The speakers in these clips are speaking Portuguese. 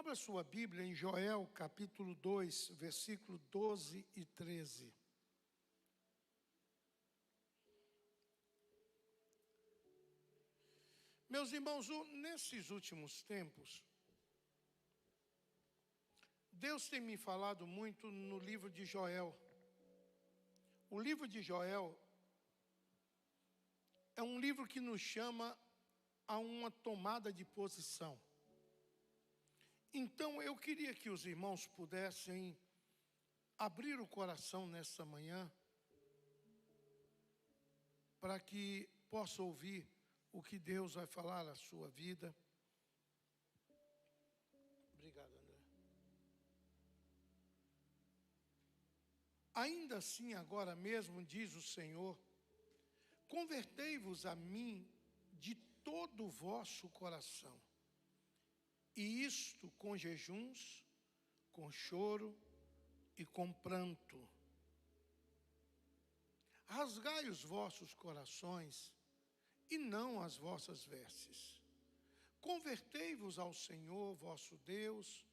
Abra sua Bíblia em Joel, capítulo 2, versículo 12 e 13. Meus irmãos, nesses últimos tempos, Deus tem me falado muito no livro de Joel. O livro de Joel é um livro que nos chama a uma tomada de posição. Então, eu queria que os irmãos pudessem abrir o coração nesta manhã, para que possa ouvir o que Deus vai falar à sua vida. Obrigado, André. Ainda assim, agora mesmo, diz o Senhor, convertei-vos a mim de todo o vosso coração, e isto com jejuns, com choro e com pranto. Rasgai os vossos corações e não as vossas vestes. Convertei-vos ao Senhor vosso Deus,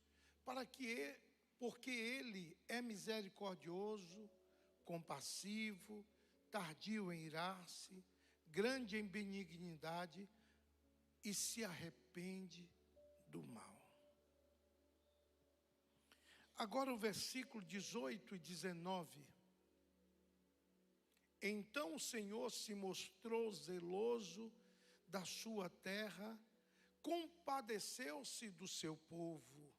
porque Ele é misericordioso, compassivo, tardio em irar-se, grande em benignidade e se arrepende do mal. Agora o versículo 18 e 19. Então o Senhor se mostrou zeloso da sua terra, compadeceu-se do seu povo,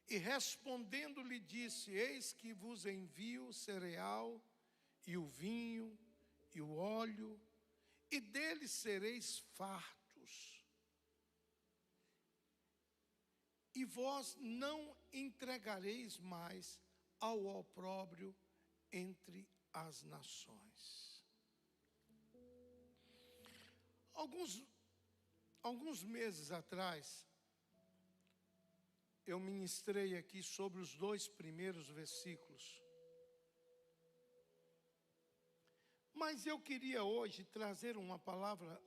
e respondendo lhe disse: eis que vos envio o cereal, e o vinho, e o óleo, e deles sereis fartos. E vós não entregareis mais ao opróbrio entre as nações. Alguns meses atrás, eu ministrei aqui sobre os 2 primeiros versículos. Mas eu queria hoje trazer uma palavra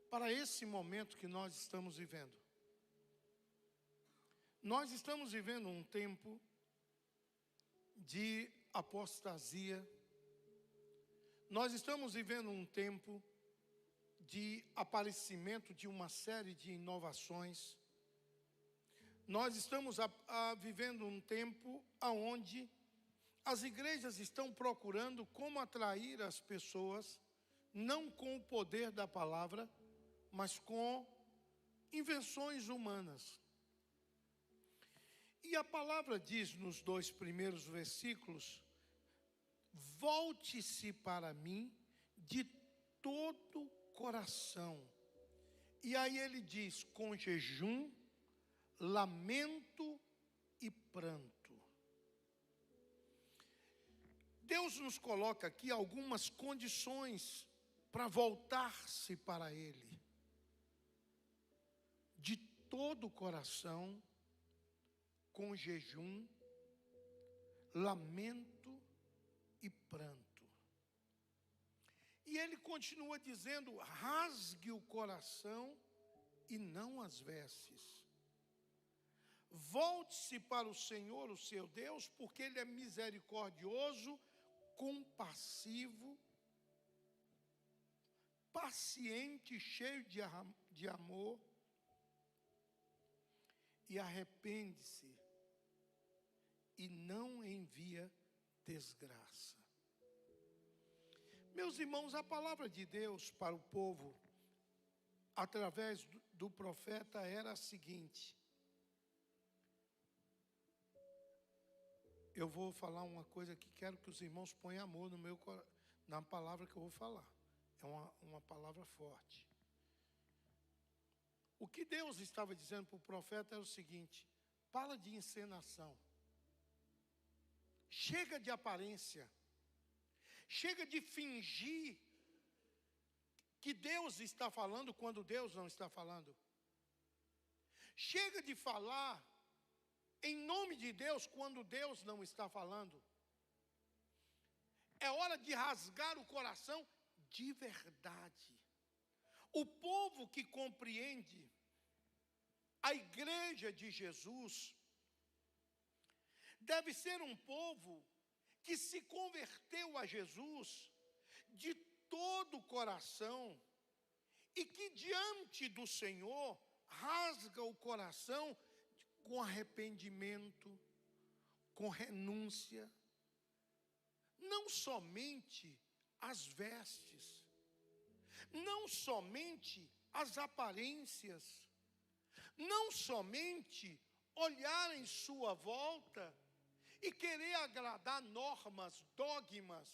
para esse momento que nós estamos vivendo. Nós estamos vivendo um tempo de apostasia. Nós estamos vivendo um tempo de aparecimento de uma série de inovações. Nós estamos vivendo um tempo onde as igrejas estão procurando como atrair as pessoas, não com o poder da palavra, mas com invenções humanas. E a palavra diz nos 2 primeiros versículos: volte-se para mim de todo coração. E aí ele diz: com jejum, lamento e pranto. Deus nos coloca aqui algumas condições para voltar-se para Ele. De todo o coração, com jejum, lamento e pranto. E ele continua dizendo: rasgue o coração e não as vestes. Volte-se para o Senhor, o seu Deus, porque Ele é misericordioso, compassivo, paciente, cheio de amor, e arrepende-se e não envia desgraça. Meus irmãos, a palavra de Deus para o povo, através do profeta, era a seguinte. Eu vou falar uma coisa que quero que os irmãos ponham amor na palavra que eu vou falar. É uma palavra forte. O que Deus estava dizendo para o profeta era o seguinte: para de encenação. Chega de aparência. Chega de fingir que Deus está falando quando Deus não está falando. Chega de falar em nome de Deus quando Deus não está falando. É hora de rasgar o coração de verdade. O povo que compreende a igreja de Jesus deve ser um povo que se converteu a Jesus de todo o coração e que diante do Senhor rasga o coração com arrependimento, com renúncia, não somente as vestes, não somente as aparências, não somente olhar em sua volta e querer agradar normas, dogmas,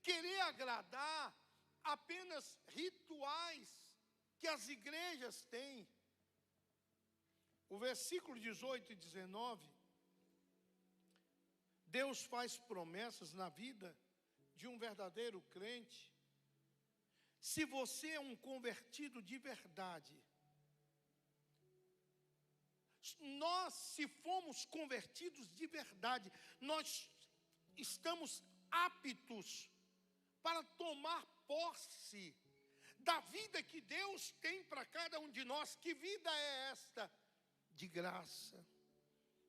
querer agradar apenas rituais que as igrejas têm. O versículo 18 e 19, Deus faz promessas na vida de um verdadeiro crente. Se você é um convertido de verdade, nós, se fomos convertidos de verdade, nós estamos aptos para tomar posse da vida que Deus tem para cada um de nós. Que vida é esta? De graça,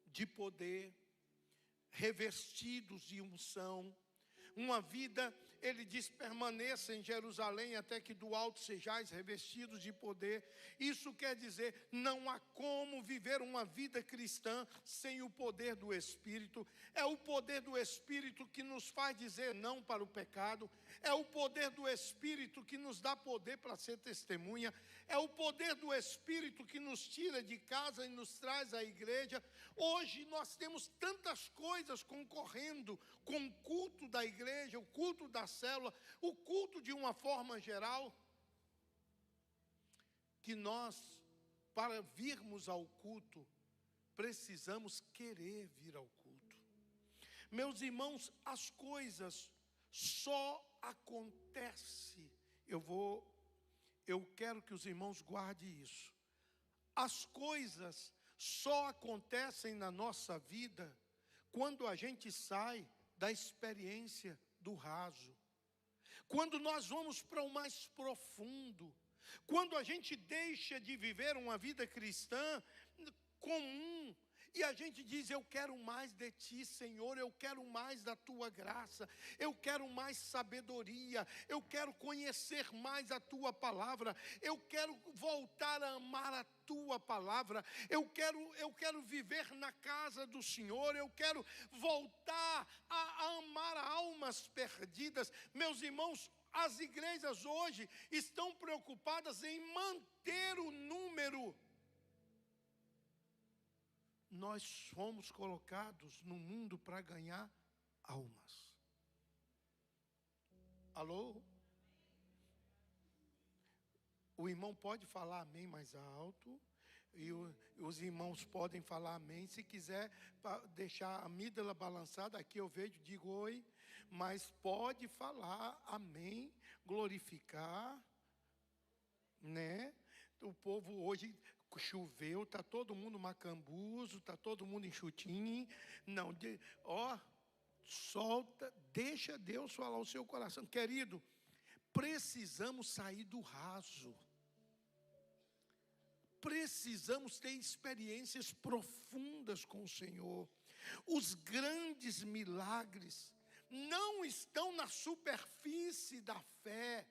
de poder, revestidos de unção. Uma vida, ele diz, permaneça em Jerusalém até que do alto sejais revestidos de poder. Isso quer dizer, não há como viver uma vida cristã sem o poder do Espírito. É o poder do Espírito que nos faz dizer não para o pecado. É o poder do Espírito que nos dá poder para ser testemunha. É o poder do Espírito que nos tira de casa e nos traz à igreja. Hoje nós temos tantas coisas concorrendo com o culto da igreja, o culto da célula, o culto de uma forma geral, que nós, para virmos ao culto, precisamos querer vir ao culto. Meus irmãos, as coisas só acontecem, eu quero que os irmãos guardem isso. As coisas só acontecem na nossa vida quando a gente sai da experiência do raso, quando nós vamos para o mais profundo, quando a gente deixa de viver uma vida cristã comum e a gente diz: eu quero mais de ti, Senhor, eu quero mais da tua graça, eu quero mais sabedoria, eu quero conhecer mais a tua palavra, eu quero voltar a amar a tua palavra, eu quero viver na casa do Senhor, eu quero voltar a amar almas perdidas. Meus irmãos, as igrejas hoje estão preocupadas em manter o número. Nós fomos colocados no mundo para ganhar almas. Alô? O irmão pode falar amém mais alto, e os irmãos podem falar amém. Se quiser deixar a amígdala balançada, aqui eu vejo, digo oi, mas pode falar amém, glorificar, né? O povo hoje choveu, está todo mundo macambuzo, está todo mundo enxutinho. Não, solta, deixa Deus falar o seu coração. Querido, precisamos sair do raso. Precisamos ter experiências profundas com o Senhor. Os grandes milagres não estão na superfície da fé.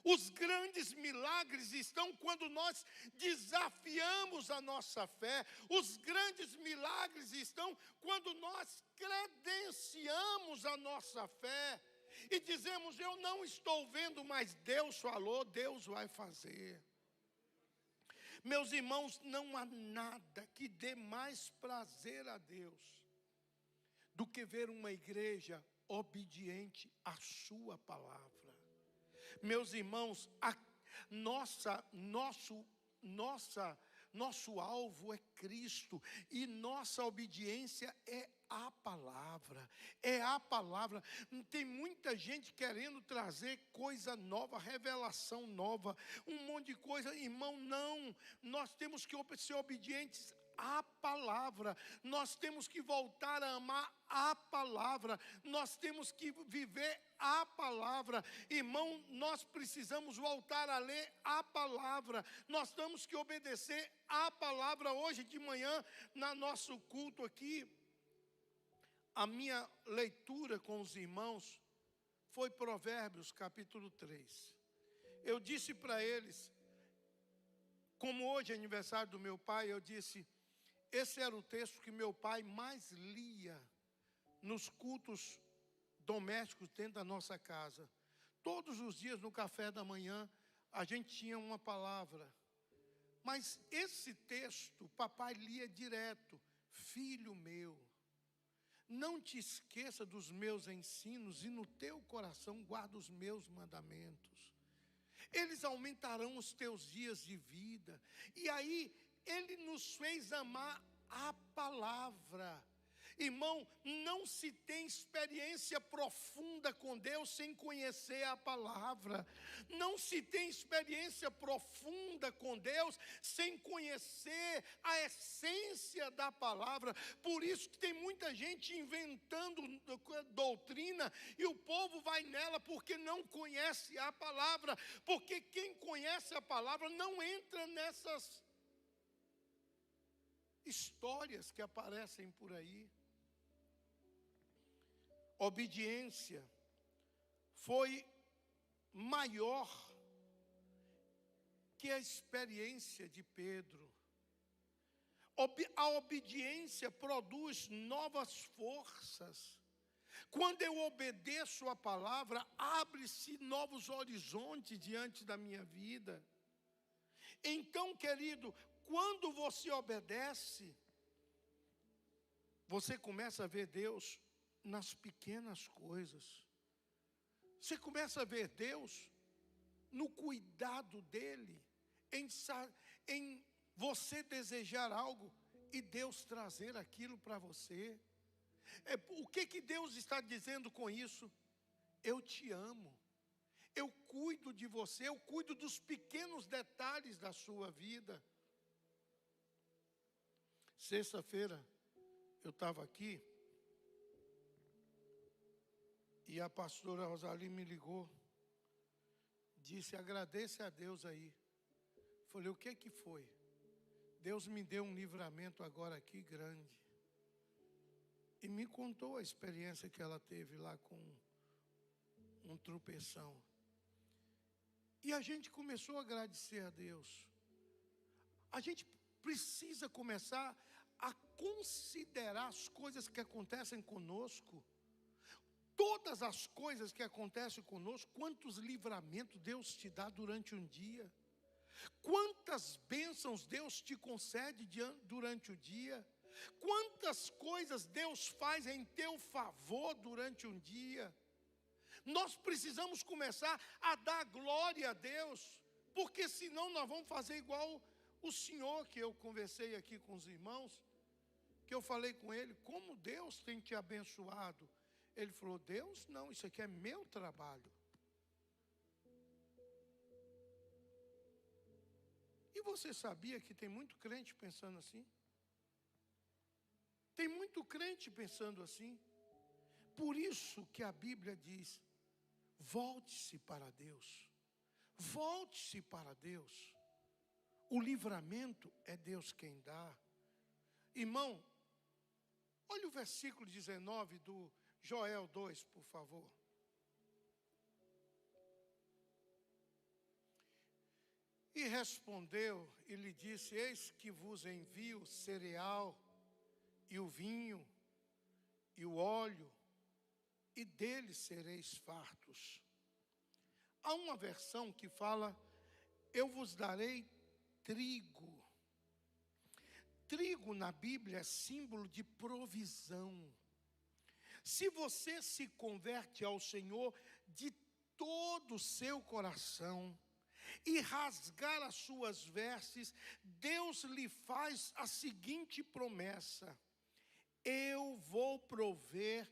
Os grandes milagres estão quando nós desafiamos a nossa fé. Os grandes milagres estão quando nós credenciamos a nossa fé e dizemos: eu não estou vendo, mas Deus falou, Deus vai fazer. Meus irmãos, não há nada que dê mais prazer a Deus do que ver uma igreja obediente à sua palavra. Meus irmãos, nosso alvo é Cristo e nossa obediência é a palavra. É a palavra. Tem muita gente querendo trazer coisa nova, revelação nova, um monte de coisa. Irmão, não. Nós temos que ser obedientes à palavra. Nós temos que voltar a amar a palavra. Nós temos que viver a palavra. Irmão, nós precisamos voltar a ler a palavra. Nós temos que obedecer a palavra. Hoje de manhã, no nosso culto aqui, a minha leitura com os irmãos foi Provérbios capítulo 3. Eu disse para eles, como hoje é aniversário do meu pai, eu disse, esse era o texto que meu pai mais lia nos cultos domésticos dentro da nossa casa. Todos os dias no café da manhã, a gente tinha uma palavra. Mas esse texto, papai lia direto. Filho meu, não te esqueça dos meus ensinos e no teu coração guarda os meus mandamentos. Eles aumentarão os teus dias de vida. E aí, ele nos fez amar a palavra. Irmão, não se tem experiência profunda com Deus sem conhecer a palavra. Não se tem experiência profunda com Deus sem conhecer a essência da palavra. Por isso que tem muita gente inventando doutrina e o povo vai nela porque não conhece a palavra. Porque quem conhece a palavra não entra nessas histórias que aparecem por aí. Obediência foi maior que a experiência de Pedro. A obediência produz novas forças. Quando eu obedeço a palavra, abre-se novos horizontes diante da minha vida. Então, querido, quando você obedece, você começa a ver Deus nas pequenas coisas. Você começa a ver Deus no cuidado dEle, em você desejar algo e Deus trazer aquilo para você. O que Deus está dizendo com isso? Eu te amo, eu cuido de você, eu cuido dos pequenos detalhes da sua vida. Sexta-feira eu estava aqui e a pastora Rosali me ligou, disse, agradeça a Deus aí. Falei, o que foi? Deus me deu um livramento agora aqui grande. E me contou a experiência que ela teve lá com um tropeção. E a gente começou a agradecer a Deus. A gente precisa começar a considerar as coisas que acontecem conosco. Todas as coisas que acontecem conosco, quantos livramentos Deus te dá durante um dia. Quantas bênçãos Deus te concede durante o dia. Quantas coisas Deus faz em teu favor durante um dia. Nós precisamos começar a dar glória a Deus, porque senão nós vamos fazer igual o senhor que eu conversei aqui com os irmãos, que eu falei com ele, como Deus tem te abençoado. Ele falou, Deus não, isso aqui é meu trabalho. E você sabia que tem muito crente pensando assim? Tem muito crente pensando assim. Por isso que a Bíblia diz, volte-se para Deus. Volte-se para Deus. O livramento é Deus quem dá. Irmão, olha o versículo 19 do Joel 2, por favor. E respondeu e lhe disse, eis que vos envio cereal e o vinho e o óleo, e deles sereis fartos. Há uma versão que fala, eu vos darei trigo. Trigo na Bíblia é símbolo de provisão. Se você se converte ao Senhor de todo o seu coração e rasgar as suas vestes, Deus lhe faz a seguinte promessa, eu vou prover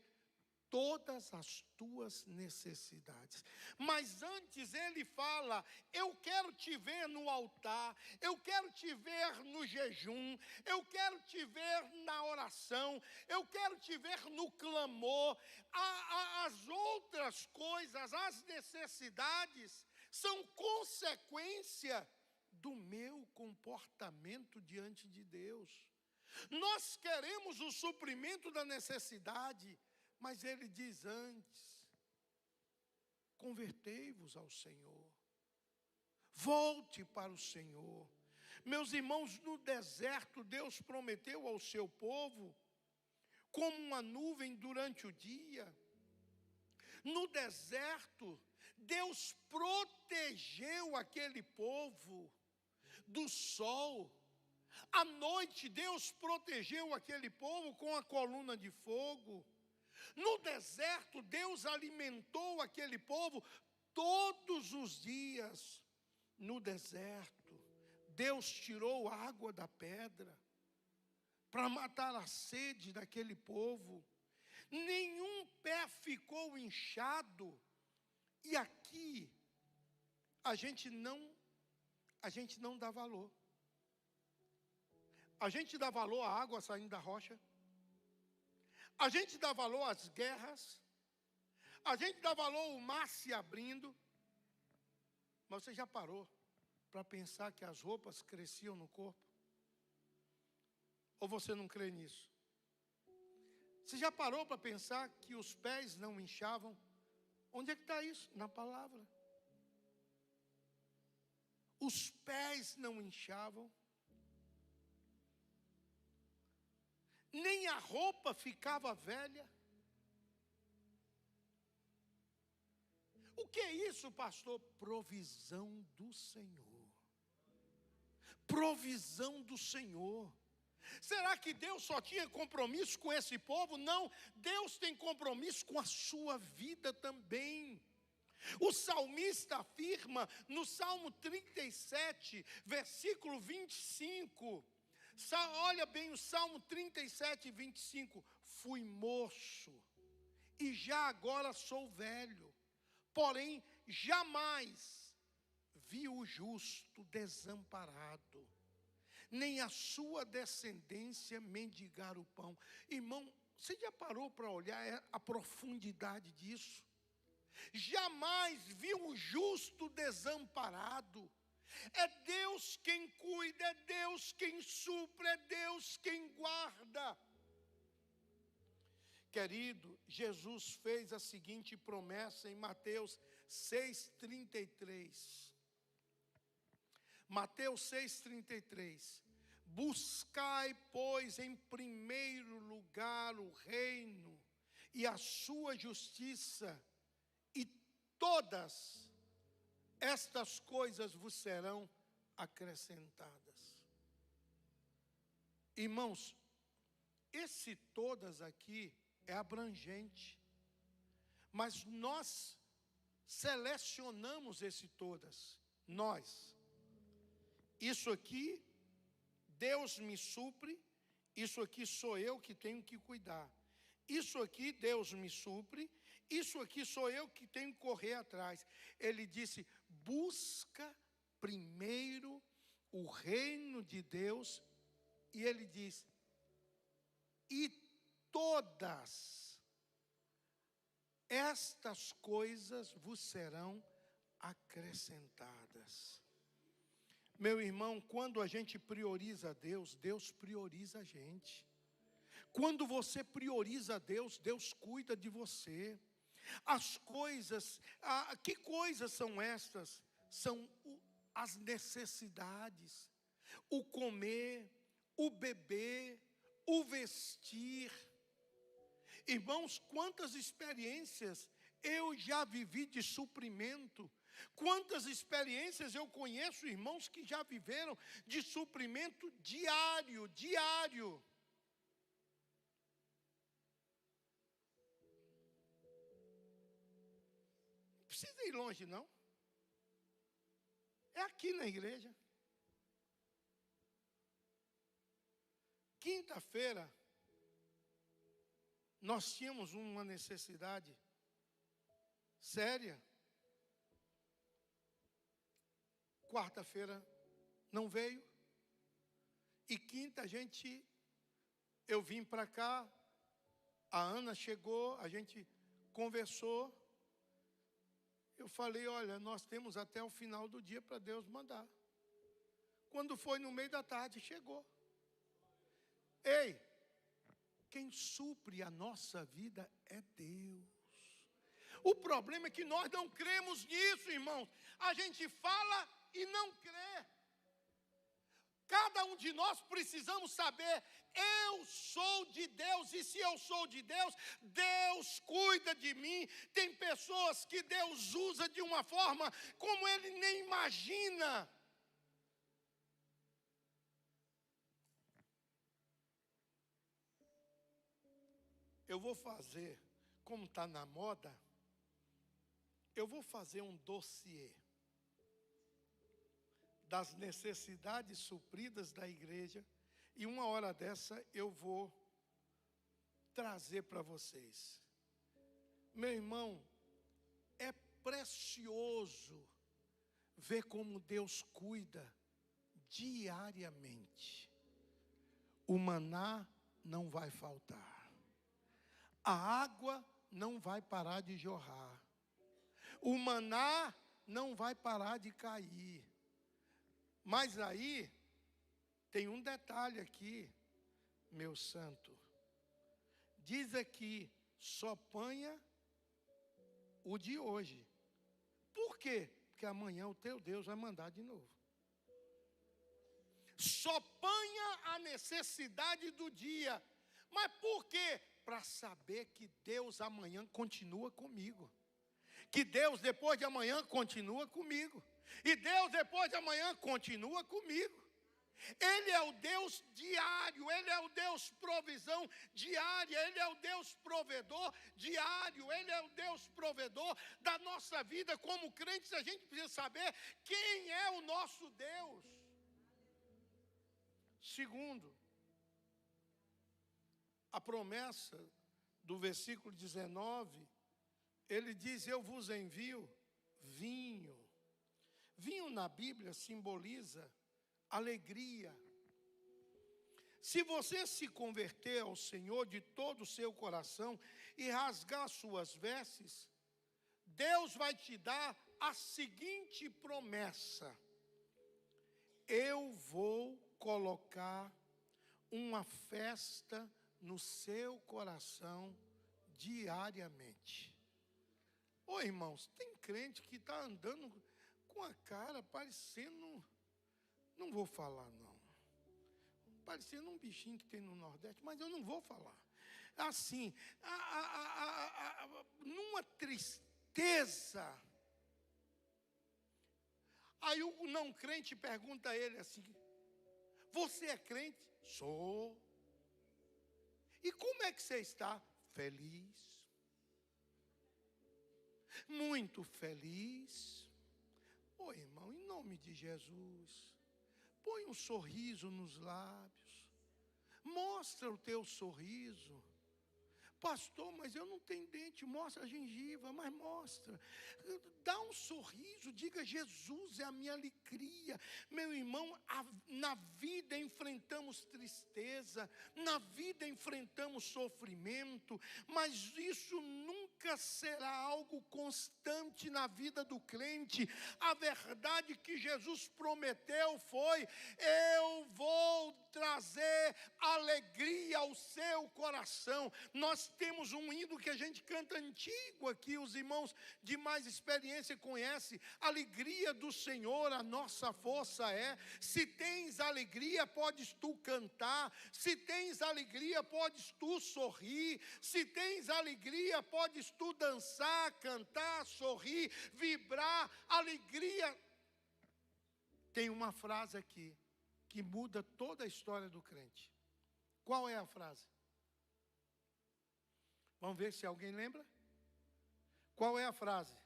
todas as tuas necessidades. Mas antes ele fala: eu quero te ver no altar, eu quero te ver no jejum, eu quero te ver na oração, eu quero te ver no clamor. As outras coisas, as necessidades, são consequência do meu comportamento diante de Deus. Nós queremos o suprimento da necessidade, mas ele diz antes: convertei-vos ao Senhor, volte para o Senhor. Meus irmãos, no deserto Deus prometeu ao seu povo como uma nuvem durante o dia. No deserto Deus protegeu aquele povo do sol. À noite Deus protegeu aquele povo com a coluna de fogo. No deserto Deus alimentou aquele povo todos os dias. No deserto Deus tirou a água da pedra para matar a sede daquele povo. Nenhum pé ficou inchado. E aqui a gente não dá valor. A gente dá valor à água saindo da rocha. A gente dá valor às guerras. A gente dá valor ao mar se abrindo. Mas você já parou para pensar que as roupas cresciam no corpo? Ou você não crê nisso? Você já parou para pensar que os pés não inchavam? Onde é que está isso? Na palavra. Os pés não inchavam. Nem a roupa ficava velha. O que é isso, pastor? Provisão do Senhor. Provisão do Senhor. Será que Deus só tinha compromisso com esse povo? Não, Deus tem compromisso com a sua vida também. O salmista afirma no Salmo 37, versículo 25. Olha bem o Salmo 37, 25. Fui moço e já agora sou velho, porém jamais vi o justo desamparado, nem a sua descendência mendigar o pão. Irmão, você já parou para olhar a profundidade disso? Jamais vi um justo desamparado. É Deus quem cuida, é Deus quem supre, é Deus quem guarda. Querido, Jesus fez a seguinte promessa em Mateus 6,33. Mateus 6,33. Buscai, pois, em primeiro lugar o reino e a sua justiça, e todas estas coisas vos serão acrescentadas. Irmãos, esse todas aqui é abrangente, mas nós selecionamos esse todas. Nós. Isso aqui, Deus me supre, isso aqui sou eu que tenho que cuidar. Isso aqui Deus me supre, isso aqui sou eu que tenho que correr atrás. Ele disse: busca primeiro o reino de Deus. E ele diz: e todas estas coisas vos serão acrescentadas. Meu irmão, quando a gente prioriza Deus, Deus prioriza a gente. Quando você prioriza Deus, Deus cuida de você. As coisas, que coisas são estas? São as necessidades, o comer, o beber, o vestir. Irmãos, quantas experiências eu já vivi de suprimento. Quantas experiências eu conheço, irmãos, que já viveram de suprimento diário. Não precisa ir longe, não. É aqui na igreja. Quinta-feira, nós tínhamos uma necessidade séria. Quarta-feira não veio. E quinta eu vim para cá, a Ana chegou, a gente conversou. Eu falei, olha, nós temos até o final do dia para Deus mandar. Quando foi no meio da tarde, chegou. Ei, quem supre a nossa vida é Deus. O problema é que nós não cremos nisso, irmãos. A gente fala e não crê. Cada um de nós precisamos saber, eu sou de Deus, e se eu sou de Deus, Deus cuida de mim. Tem pessoas que Deus usa de uma forma como Ele nem imagina. Eu vou fazer, como está na moda, eu vou fazer um dossiê das necessidades supridas da igreja, e uma hora dessa eu vou trazer para vocês. Meu irmão, é precioso ver como Deus cuida diariamente. O maná não vai faltar. A água não vai parar de jorrar. O maná não vai parar de cair. Mas aí, tem um detalhe aqui, meu santo. Diz aqui, só apanha o de hoje. Por quê? Porque amanhã o teu Deus vai mandar de novo. Só apanha a necessidade do dia. Mas por quê? Para saber que Deus amanhã continua comigo. Que Deus depois de amanhã continua comigo. E Deus depois de amanhã continua comigo. Ele é o Deus diário, Ele é o Deus provisão diária, Ele é o Deus provedor diário, Ele é o Deus provedor da nossa vida. Como crentes, a gente precisa saber quem é o nosso Deus. Segundo, a promessa do versículo 19, ele diz, eu vos envio vinho. Vinho na Bíblia simboliza alegria. Se você se converter ao Senhor de todo o seu coração e rasgar suas vestes, Deus vai te dar a seguinte promessa: eu vou colocar uma festa no seu coração diariamente. Ô irmãos, tem crente que está andando com a cara parecendo, não vou falar não, parecendo um bichinho que tem no Nordeste, mas eu não vou falar. Assim, numa tristeza. Aí o não crente pergunta a ele assim, você é crente? Sou. E como é que você está? Feliz. Muito feliz. Ô irmão, em nome de Jesus, põe um sorriso nos lábios. Mostra o teu sorriso. Pastor, mas eu não tenho dente. Mostra a gengiva, mas mostra. Dá um sorriso, diga, Jesus é a minha alegria. Meu irmão, na vida enfrentamos tristeza, na vida enfrentamos sofrimento, mas isso nunca será algo constante na vida do crente. A verdade que Jesus prometeu foi, eu vou trazer alegria ao seu coração. Nós temos um hino que a gente canta antigo aqui, os irmãos de mais experiência conhecem, alegria do Senhor a nossa força é. Se tens alegria, podes tu cantar. Se tens alegria, podes tu sorrir. Se tens alegria, podes tu dançar, cantar, sorrir, vibrar, alegria. Tem uma frase aqui que muda toda a história do crente. Qual é a frase? Vamos ver se alguém lembra. Qual é a frase?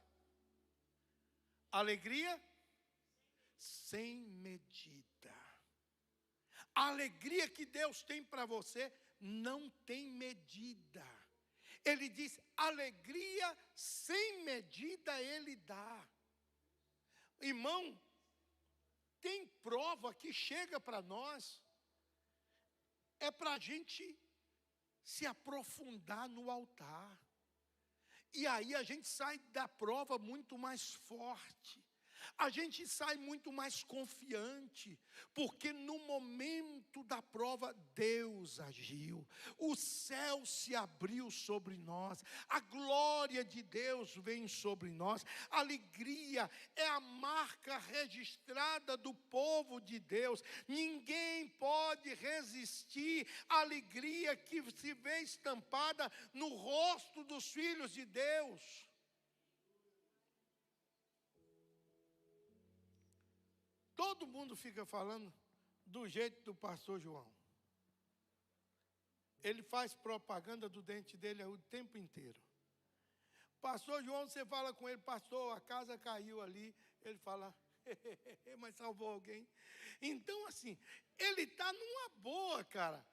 Alegria sem medida. A alegria que Deus tem para você não tem medida. Ele diz: alegria sem medida Ele dá. Irmão, tem prova que chega para nós, é para a gente se aprofundar no altar. E aí a gente sai da prova muito mais forte. A gente sai muito mais confiante, porque no momento da prova Deus agiu, o céu se abriu sobre nós, a glória de Deus vem sobre nós, a alegria é a marca registrada do povo de Deus. Ninguém pode resistir à alegria que se vê estampada no rosto dos filhos de Deus. Todo mundo fica falando do jeito do pastor João. Ele faz propaganda do dente dele o tempo inteiro. Pastor João, você fala com ele: pastor, a casa caiu ali. Ele fala: mas salvou alguém. Então, assim, ele está numa boa, cara.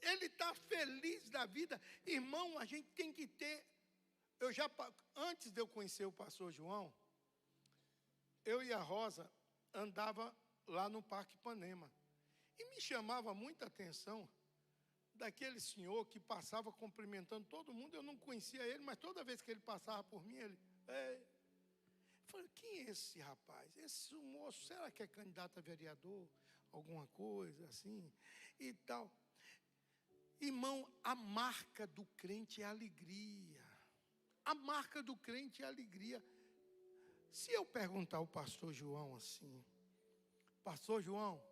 Ele está feliz da vida. Irmão, a gente tem que ter... Antes de eu conhecer o pastor João, eu e a Rosa andava lá no Parque Ipanema. E me chamava muita atenção daquele senhor que passava cumprimentando todo mundo. Eu não conhecia ele, mas toda vez que ele passava por mim, ele... Eu falei: quem é esse rapaz? Esse moço, será que é candidato a vereador? Alguma coisa assim e tal. Irmão, a marca do crente é a alegria. A marca do crente é a alegria. Se eu perguntar ao pastor João assim: pastor João,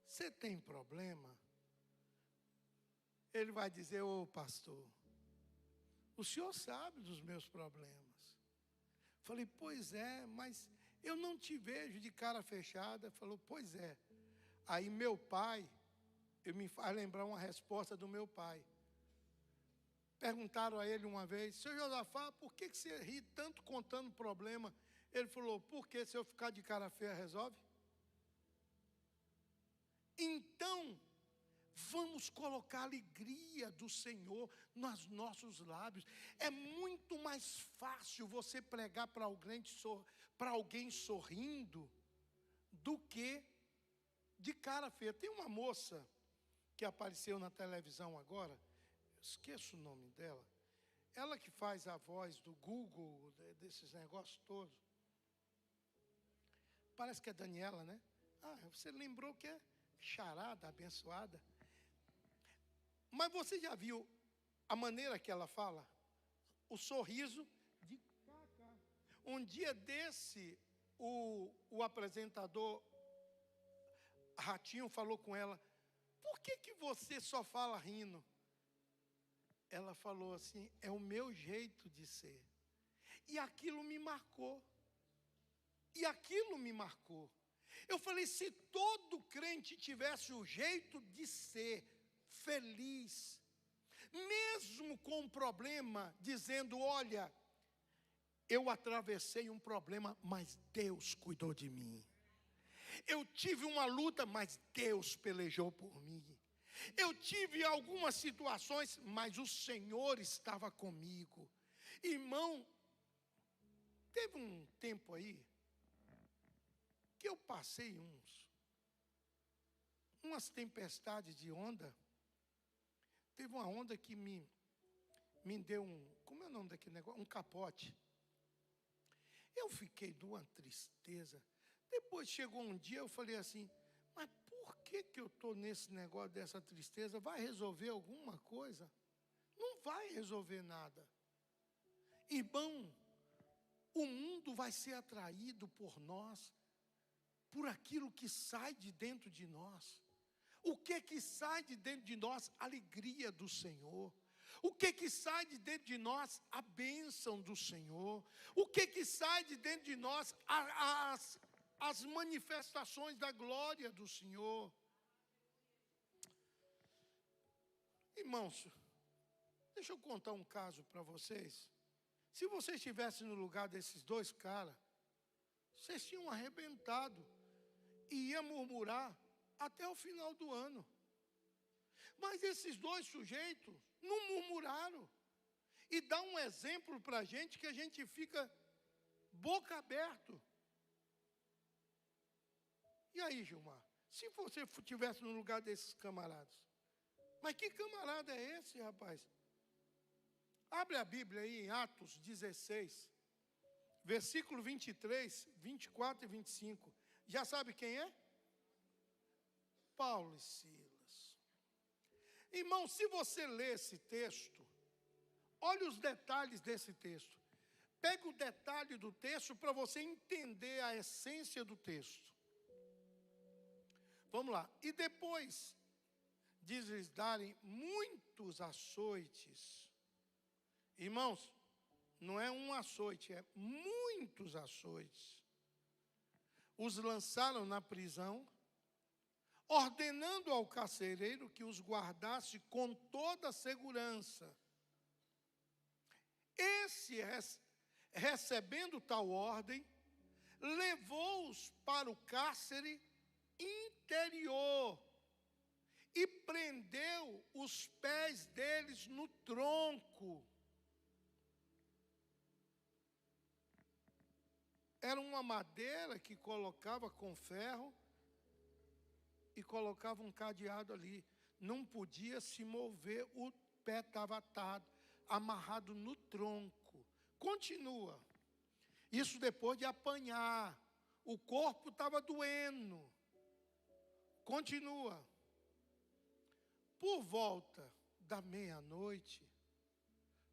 você tem problema? Ele vai dizer: ô pastor, o senhor sabe dos meus problemas. Falei: pois é, mas eu não te vejo de cara fechada. Falou: pois é. Aí meu pai, me faz lembrar uma resposta do meu pai. Perguntaram a ele uma vez: seu Josafá, por que você ri tanto contando problema? Ele falou: porque se eu ficar de cara feia, resolve? Então, vamos colocar a alegria do Senhor nos nossos lábios. É muito mais fácil você pregar para alguém sorrindo do que de cara feia. Tem uma moça que apareceu na televisão agora, eu esqueço o nome dela, ela que faz a voz do Google, desses negócios todos. Parece que é Daniela, né? Ah, você lembrou que é charada, abençoada. Mas você já viu a maneira que ela fala? O sorriso de cá. Um dia desse, o apresentador Ratinho falou com ela: por que você só fala rindo? Ela falou assim: é o meu jeito de ser. E aquilo me marcou. Eu falei: se todo crente tivesse o jeito de ser feliz, mesmo com um problema, dizendo: olha, eu atravessei um problema, mas Deus cuidou de mim. Eu tive uma luta, mas Deus pelejou por mim. Eu tive algumas situações, mas o Senhor estava comigo. Irmão, teve um tempo aí que eu passei umas tempestades de onda. Teve uma onda que me deu como é o nome daquele negócio? Um capote. Eu fiquei de uma tristeza. Depois chegou um dia, eu falei assim: mas por que eu estou nesse negócio dessa tristeza? Vai resolver alguma coisa? Não vai resolver nada. Irmão, o mundo vai ser atraído por nós, por aquilo que sai de dentro de nós. O que sai de dentro de nós? A alegria do Senhor. O que sai de dentro de nós? A bênção do Senhor. O que sai de dentro de nós? As manifestações da glória do Senhor. Irmãos, deixa eu contar um caso para vocês. Se vocês estivessem no lugar desses dois caras, vocês tinham arrebentado e ia murmurar até o final do ano. Mas esses dois sujeitos não murmuraram. e dá um exemplo para a gente que a gente fica boca aberto. E aí, Gilmar, se você estivesse no lugar desses camaradas? Mas que camarada é esse, rapaz? Abre a Bíblia aí em Atos 16, versículo 23, 24 e 25. Já sabe quem é? Paulo e Silas. Irmão, se você ler esse texto, olha os detalhes desse texto. Pega o detalhe do texto para você entender a essência do texto. Vamos lá. E depois de lhes darem muitos açoites. Irmãos, não é um açoite, é muitos açoites. Os lançaram na prisão, ordenando ao carcereiro que os guardasse com toda a segurança. Esse, recebendo tal ordem, levou-os para o cárcere interior e prendeu os pés deles no tronco. Era uma madeira que colocava com ferro e colocava um cadeado ali. Não podia se mover, o pé estava atado, amarrado no tronco. Continua. Isso depois de apanhar. O corpo estava doendo. Continua. Por volta da meia-noite,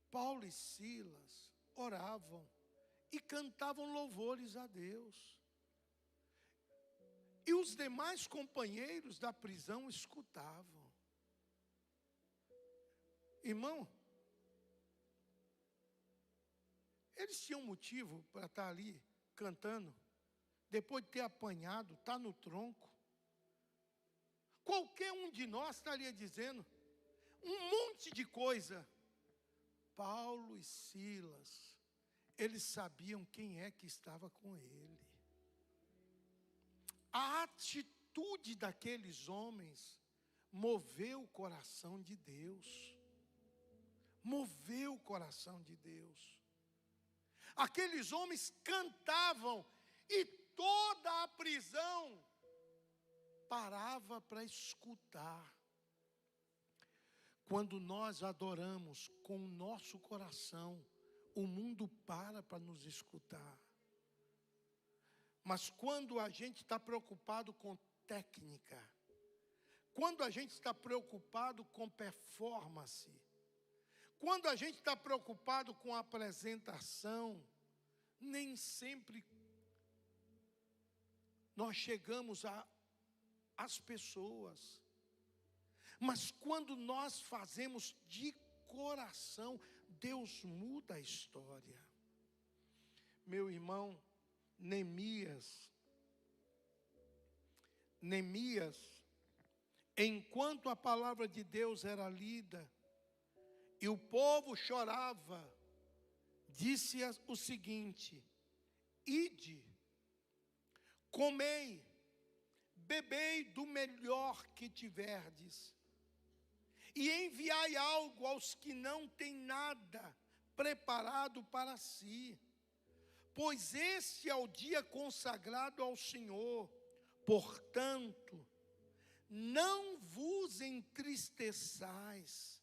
Paulo e Silas oravam e cantavam louvores a Deus. E os demais companheiros da prisão escutavam. Irmão, eles tinham motivo para estar ali cantando, depois de ter apanhado, está no tronco. Qualquer um de nós estaria dizendo um monte de coisa. Paulo e Silas, eles sabiam quem é que estava com ele. A atitude daqueles homens moveu o coração de Deus. Moveu o coração de Deus. Aqueles homens cantavam e toda a prisão parava para escutar. Quando nós adoramos com o nosso coração, o mundo para nos escutar. Mas quando a gente está preocupado com técnica, quando a gente está preocupado com performance, quando a gente está preocupado com apresentação, nem sempre nós chegamos às pessoas. Mas quando nós fazemos de coração, Deus muda a história. Meu irmão, Neemias, enquanto a palavra de Deus era lida e o povo chorava, disse o seguinte: ide, comei, bebei do melhor que tiverdes, e enviai algo aos que não têm nada preparado para si, pois este é o dia consagrado ao Senhor. Portanto, não vos entristeçais,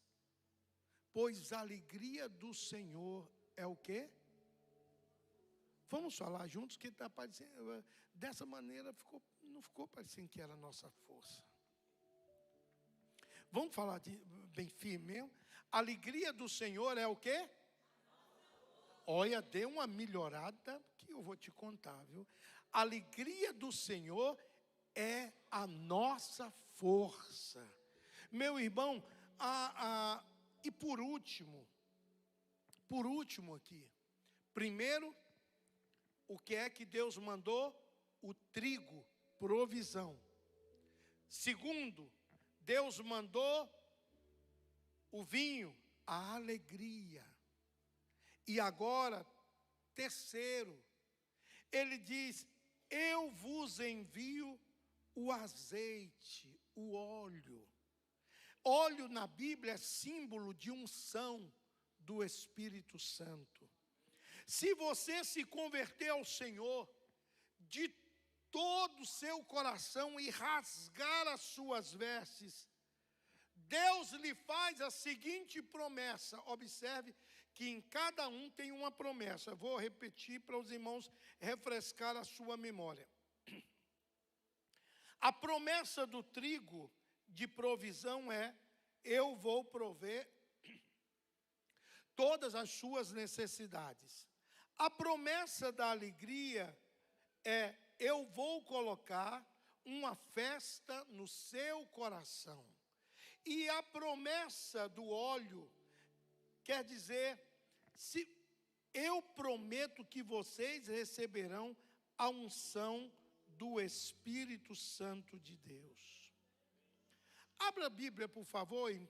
pois a alegria do Senhor é o quê? Vamos falar juntos, que está parecendo, dessa maneira não ficou parecendo que era a nossa força. Vamos falar bem firme mesmo? A alegria do Senhor é o quê? Olha, dê uma melhorada que eu vou te contar, viu? A alegria do Senhor é a nossa força. Meu irmão, e por último aqui. Primeiro, o que é que Deus mandou? O trigo, provisão. Segundo, Deus mandou o vinho, a alegria. E agora, terceiro, ele diz: eu vos envio o azeite, o óleo. Óleo na Bíblia é símbolo de unção, do Espírito Santo. Se você se converter ao Senhor de todo o seu coração e rasgar as suas vestes, Deus lhe faz a seguinte promessa. Observe que em cada um tem uma promessa. Vou repetir para os irmãos refrescar a sua memória. A promessa do trigo de provisão é: eu vou prover todas as suas necessidades. A promessa da alegria é: eu vou colocar uma festa no seu coração. E a promessa do óleo quer dizer: se eu prometo que vocês receberão a unção do Espírito Santo de Deus. Abra a Bíblia, por favor, em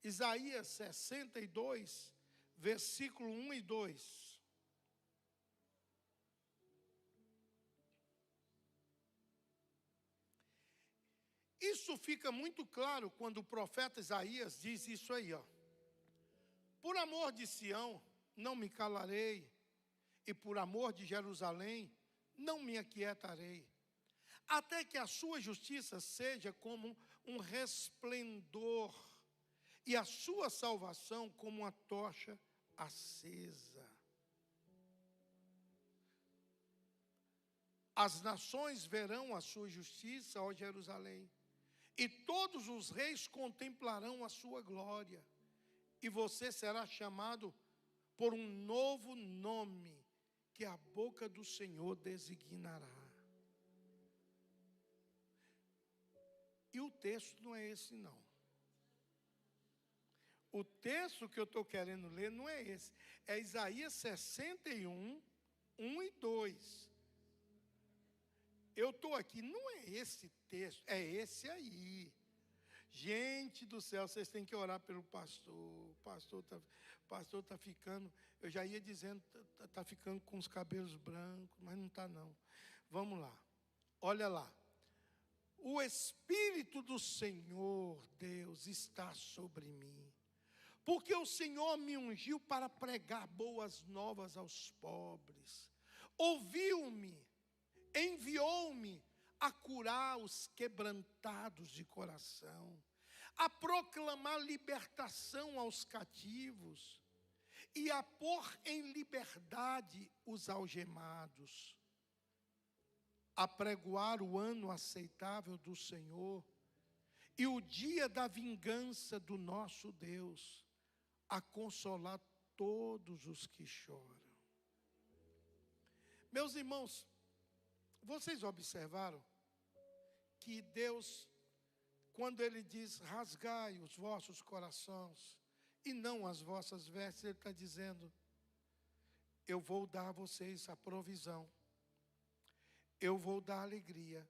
Isaías 62, versículo 1 e 2. Isso fica muito claro quando o profeta Isaías diz isso aí, ó. Por amor de Sião, não me calarei, e por amor de Jerusalém, não me aquietarei, até que a sua justiça seja como um resplendor, e a sua salvação como uma tocha acesa. As nações verão a sua justiça, ó Jerusalém, e todos os reis contemplarão a sua glória, e você será chamado por um novo nome, que a boca do Senhor designará. E o texto não é esse, não. O texto que eu estou querendo ler não é esse. É Isaías 61, 1 e 2. Eu estou aqui, não é esse texto, é esse aí. Gente do céu, vocês têm que orar pelo pastor. O pastor está ficando, eu já ia dizendo, está ficando com os cabelos brancos, mas não está não. Vamos lá, olha lá. O Espírito do Senhor, Deus, está sobre mim, porque o Senhor me ungiu para pregar boas novas aos pobres. Ouviu-me, enviou-me a curar os quebrantados de coração, a proclamar libertação aos cativos e a pôr em liberdade os algemados, a pregoar o ano aceitável do Senhor e o dia da vingança do nosso Deus, a consolar todos os que choram. Meus irmãos, vocês observaram que Deus, quando Ele diz rasgai os vossos corações e não as vossas vestes, Ele está dizendo: eu vou dar a vocês a provisão, eu vou dar alegria,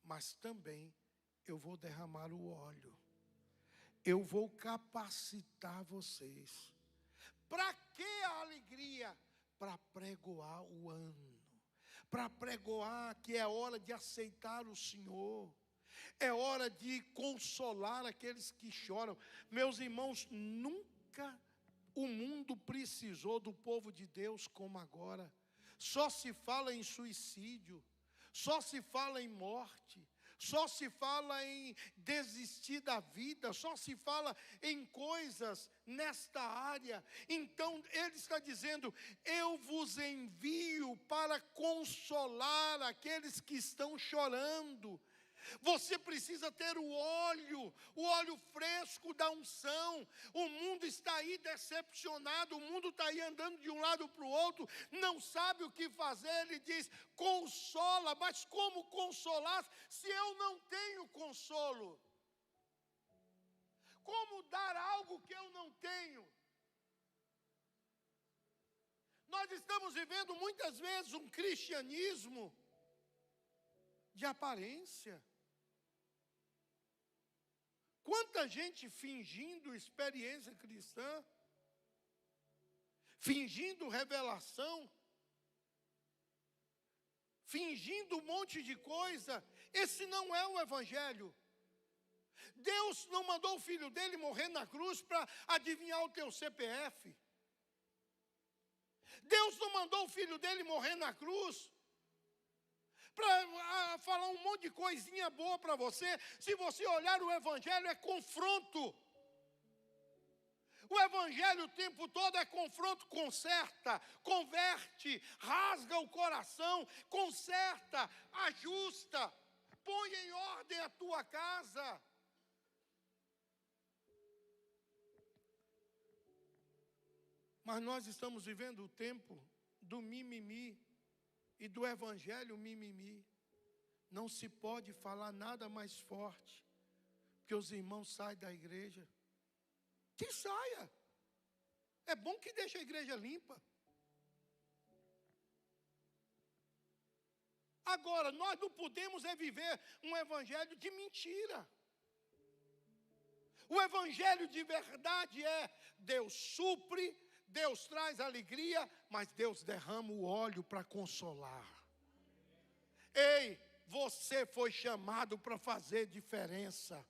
mas também eu vou derramar o óleo, eu vou capacitar vocês. Para que a alegria? Para pregoar o ano, para pregoar que é hora de aceitar o Senhor, é hora de consolar aqueles que choram. Meus irmãos, nunca o mundo precisou do povo de Deus como agora. Só se fala em suicídio, só se fala em morte, só se fala em desistir da vida, só se fala em coisas nesta área. Então ele está dizendo: eu vos envio para consolar aqueles que estão chorando. Você precisa ter o óleo fresco da unção. O mundo está aí decepcionado, o mundo está aí andando de um lado para o outro, não sabe o que fazer. Ele diz: consola, mas como consolar se eu não tenho consolo? Como dar algo que eu não tenho? Nós estamos vivendo muitas vezes um cristianismo de aparência. Quanta gente fingindo experiência cristã, fingindo revelação, fingindo um monte de coisa. Esse não é o Evangelho. Deus não mandou o filho dele morrer na cruz para adivinhar o teu CPF. Deus não mandou o filho dele morrer na cruz para falar um monte de coisinha boa para você. Se você olhar o evangelho, é confronto. O evangelho o tempo todo é confronto. Conserta, converte, rasga o coração, conserta, ajusta, põe em ordem a tua casa. Mas nós estamos vivendo o tempo do mimimi e do evangelho mimimi. Não se pode falar nada mais forte, porque os irmãos saem da igreja. Que saia. É bom que deixe a igreja limpa. Agora, nós não podemos viver um evangelho de mentira. O evangelho de verdade é: Deus supre, Deus traz alegria, mas Deus derrama o óleo para consolar. Ei, você foi chamado para fazer diferença.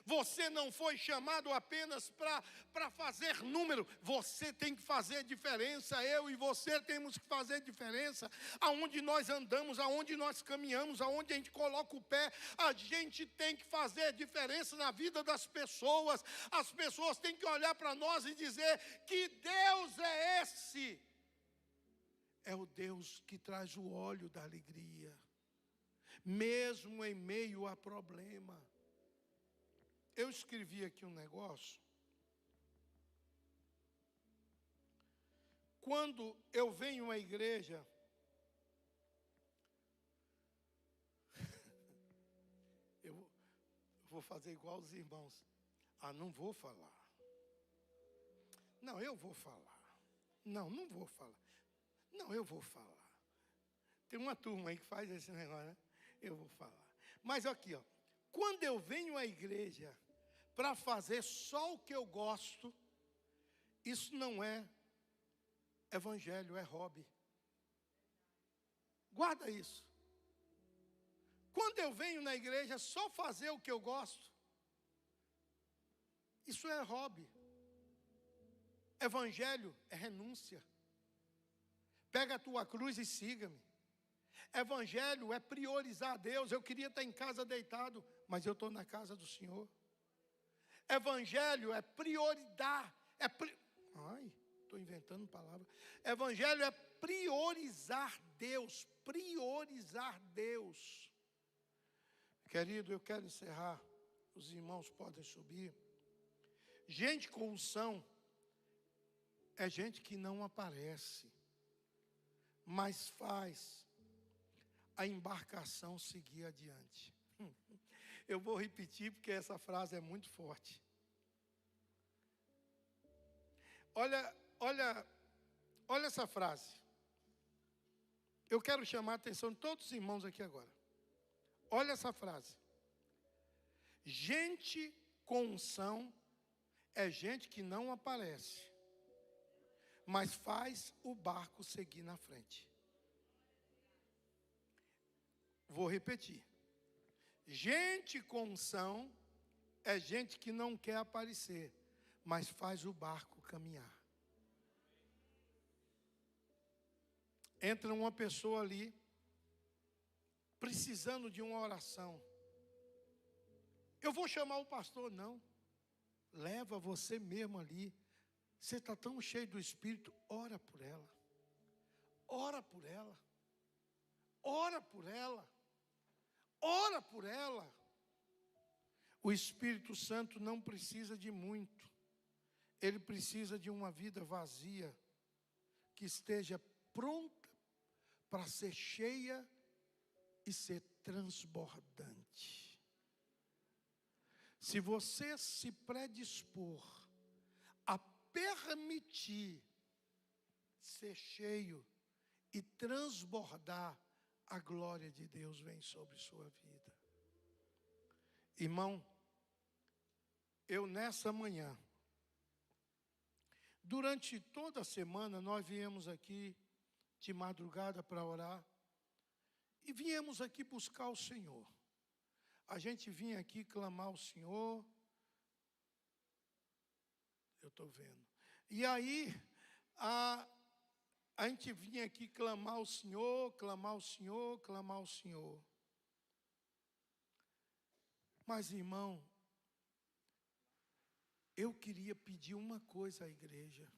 Você não foi chamado apenas para fazer número. Você tem que fazer diferença. Eu e você temos que fazer diferença. Aonde nós andamos, aonde nós caminhamos, aonde a gente coloca o pé, a gente tem que fazer diferença na vida das pessoas. As pessoas têm que olhar para nós e dizer: que Deus é esse? É o Deus que traz o óleo da alegria, mesmo em meio a problema. Eu escrevi aqui um negócio. Quando eu venho à igreja, eu vou fazer igual os irmãos. Não vou falar. Não, eu vou falar. Não vou falar. Não, eu vou falar. Tem uma turma aí que faz esse negócio, né? Eu vou falar. Mas aqui, ó. Quando eu venho à igreja para fazer só o que eu gosto, isso não é evangelho, é hobby. Guarda isso. Quando eu venho na igreja só fazer o que eu gosto, isso é hobby. Evangelho é renúncia. Pega a tua cruz e siga-me. Evangelho é priorizar a Deus. Eu queria estar em casa deitado, mas eu estou na casa do Senhor. Evangelho é prioridade. Estou inventando palavra. Evangelho é priorizar Deus. Priorizar Deus. Querido, eu quero encerrar. Os irmãos podem subir. Gente com unção é gente que não aparece, mas faz a embarcação seguir adiante. Eu vou repetir porque essa frase é muito forte. Olha essa frase. Eu quero chamar a atenção de todos os irmãos aqui agora. Olha essa frase. Gente com unção é gente que não aparece, mas faz o barco seguir na frente. Vou repetir. Gente com unção é gente que não quer aparecer, mas faz o barco caminhar. Entra uma pessoa ali, precisando de uma oração. Eu vou chamar o pastor? Não. Leva você mesmo ali. Você está tão cheio do Espírito, ora por ela. Ora por ela. Ora por ela. Ora por ela. O Espírito Santo não precisa de muito. Ele precisa de uma vida vazia, que esteja pronta para ser cheia e ser transbordante. Se você se predispor a permitir ser cheio e transbordar, a glória de Deus vem sobre sua vida. Irmão, eu nessa manhã, durante toda a semana, nós viemos aqui de madrugada para orar, e viemos aqui buscar o Senhor. a gente vinha aqui clamar ao Senhor. Eu estou vendo. E aí, a gente vinha aqui clamar ao Senhor, clamar ao Senhor, clamar ao Senhor. Mas, irmão, eu queria pedir uma coisa à igreja.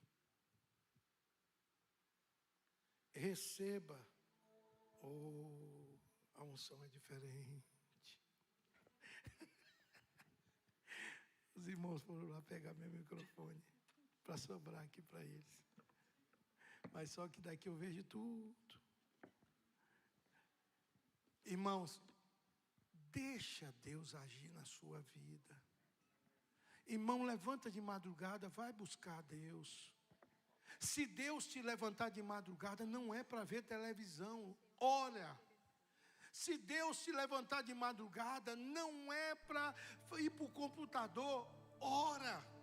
Receba. Oh, a unção é diferente. Os irmãos foram lá pegar meu microfone para sobrar aqui para eles. Mas só que daqui eu vejo tudo. Irmãos, deixa Deus agir na sua vida. Irmão, levanta de madrugada, vai buscar Deus. Se Deus te levantar de madrugada, não é para ver televisão, ora. Se Deus te levantar de madrugada, não é para ir para o computador, ora.